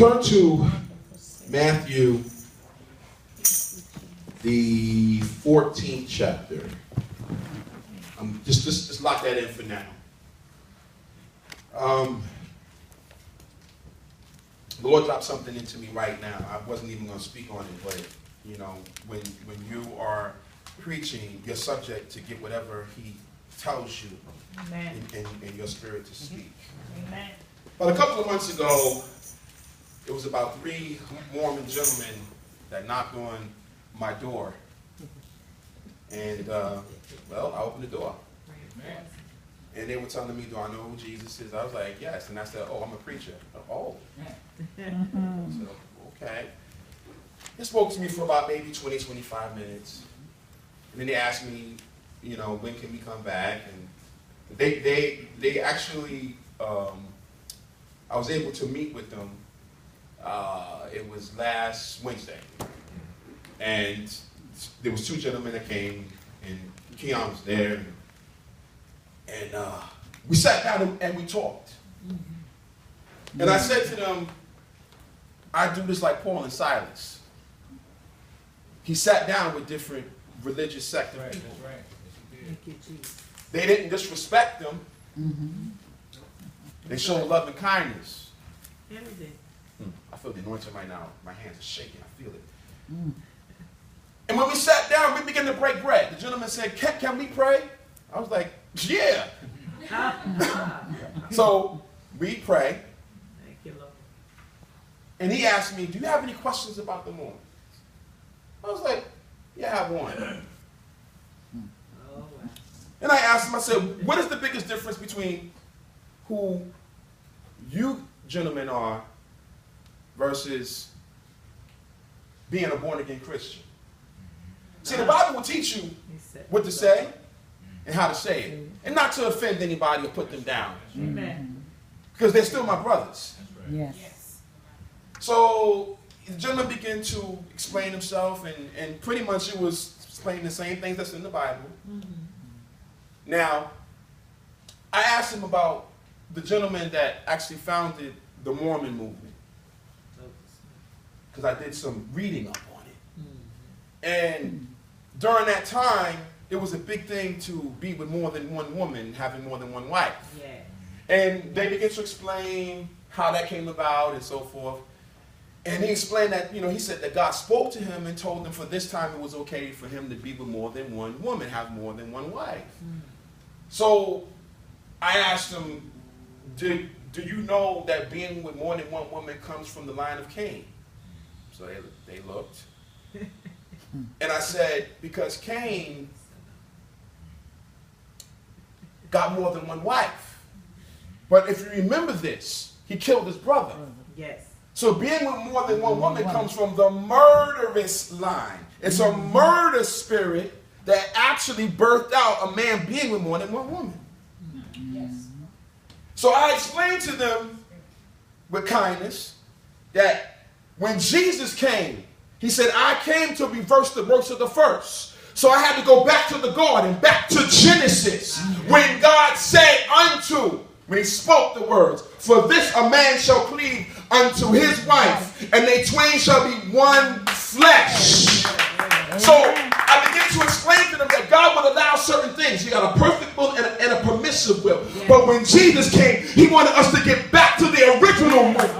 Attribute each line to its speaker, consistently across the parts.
Speaker 1: Turn to Matthew, the 14th chapter. Just lock that in for now. The Lord dropped something into me right now. I wasn't even going to speak on it, but you know, when you are preaching, you're subject to get whatever He tells you in your spirit to speak.
Speaker 2: Amen.
Speaker 1: But a couple of months ago, it was about 3 Mormon gentlemen that knocked on my door. And, well, I opened the door.
Speaker 2: Amen.
Speaker 1: And they were telling me, do I know who Jesus is? I was like, yes. And I said, oh, I'm a preacher. Oh. I said, okay. They spoke to me for about maybe 20, 25 minutes. And then they asked me, you know, when can we come back? And they actually, I was able to meet with them. It was last Wednesday. And there was 2 gentlemen that came, and Keon was there. And we sat down and we talked. And I said to them, I do this like Paul and Silas. He sat down with different religious sect of people. They didn't disrespect them. They showed love and kindness. I feel the anointing right now. My hands are shaking. I feel it. And when we sat down, we began to break bread. The gentleman said, can we pray? I was like, yeah. So we pray.
Speaker 2: Thank you, Lord.
Speaker 1: And he asked me, do you have any questions about the Mormons? I was like, yeah, I have one.
Speaker 2: Oh, wow.
Speaker 1: And I asked him, I said, what is the biggest difference between who you gentlemen are versus being a born-again Christian? See, the Bible will teach you what to say and how to say it. And not to offend anybody or put them down.
Speaker 2: Amen.
Speaker 1: Because they're still my brothers.
Speaker 3: Yes.
Speaker 1: So the gentleman began to explain himself, and pretty much it was explaining the same things that's in the Bible. Now, I asked him about the gentleman that actually founded the Mormon movement, because I did some reading up on it. And during that time, it was a big thing to be with more than one woman, having more than one wife.
Speaker 2: Yeah.
Speaker 1: And they began to explain how that came about and so forth. And he explained that, you know, he said that God spoke to him and told him for this time it was okay for him to be with more than one woman, have more than one wife. So I asked him, do you know that being with more than one woman comes from the line of Cain? So they looked. And I said, because Cain got more than one wife. But if you remember this, he killed his brother.
Speaker 2: Yes.
Speaker 1: So being with more than one woman comes from the murderous line. It's a murder spirit that actually birthed out a man being with more than one woman.
Speaker 2: Yes.
Speaker 1: So I explained to them with kindness that when Jesus came, he said, I came to reverse the works of the first. So I had to go back to the garden, back to Genesis, when God said when he spoke the words, for this a man shall cleave unto his wife, and they twain shall be one flesh. So I began to explain to them that God would allow certain things. He got a perfect will and a permissive will. But when Jesus came, he wanted us to get back to the original movement.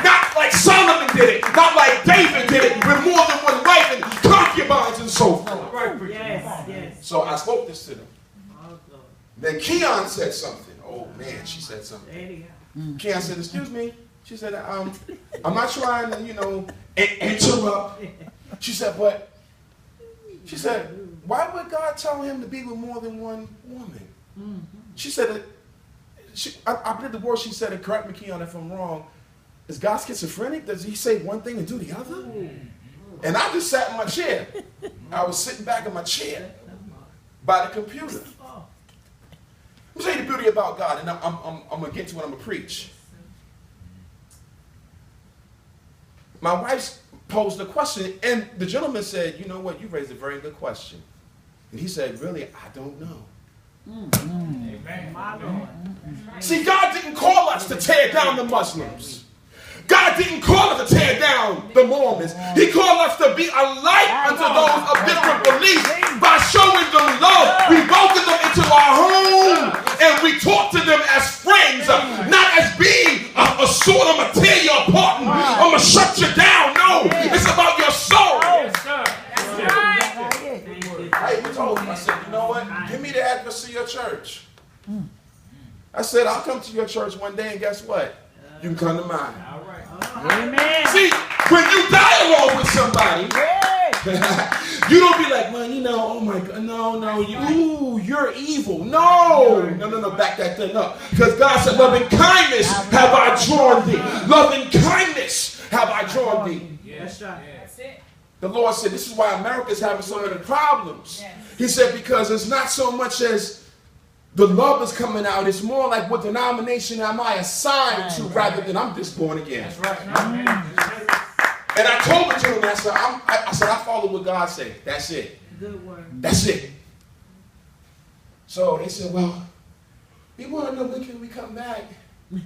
Speaker 1: Not like Solomon did it, not like David did it, with more than one wife and concubines and so forth.
Speaker 2: Yes.
Speaker 1: So I spoke this to them.
Speaker 2: Oh, Lord.
Speaker 1: Then Keon said something. Oh man, she said something.
Speaker 2: There you go.
Speaker 1: Keon said, excuse me. She said, I'm not trying to, interrupt. She said, why would God tell him to be with more than one woman? She said, I believe the word she said, and correct me, Keon, if I'm wrong, is God schizophrenic? Does he say one thing and do the other? And I just sat in my chair. I was sitting back in my chair by the computer. I'm saying the beauty about God, and I'm going to get to what I'm going to preach. My wife posed a question, and the gentleman said, you know what, you raised a very good question. And he said, really, I don't know.
Speaker 2: Amen. My Lord.
Speaker 1: See, God didn't call us to tear down the Muslims. God didn't call us to tear down the Mormons. He called us to be a light unto those of different beliefs by showing them love. We welcome them into our home and we talk to them as friends, not as being a sword. I'm going to tear you apart and I'm going to shut you down. No, it's about your soul.
Speaker 2: Yes, sir. That's right.
Speaker 1: I even told him, I said, you know what? Give me the address of your church. I said, I'll come to your church one day, and guess what? You can come to mine.
Speaker 2: All right.
Speaker 3: Amen.
Speaker 1: See, when you dialogue with somebody, you don't be like, man, you know, oh my God, no, you're evil. No, back that thing up. Because God said, loving kindness have I drawn thee. Loving kindness have I drawn thee.
Speaker 2: That's right. That's it.
Speaker 1: The Lord said, this is why America's having so many problems. He said, because it's not so much as the love is coming out, it's more like what denomination am I assigned to rather than I'm just born again.
Speaker 2: That's right.
Speaker 1: And I told it to him, I said, I follow what God said. That's it.
Speaker 2: Good word.
Speaker 1: That's it. So they said, well, we want to know when can we come back and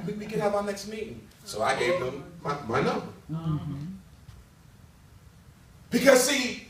Speaker 1: we can have our next meeting. So I gave them my number. Because see,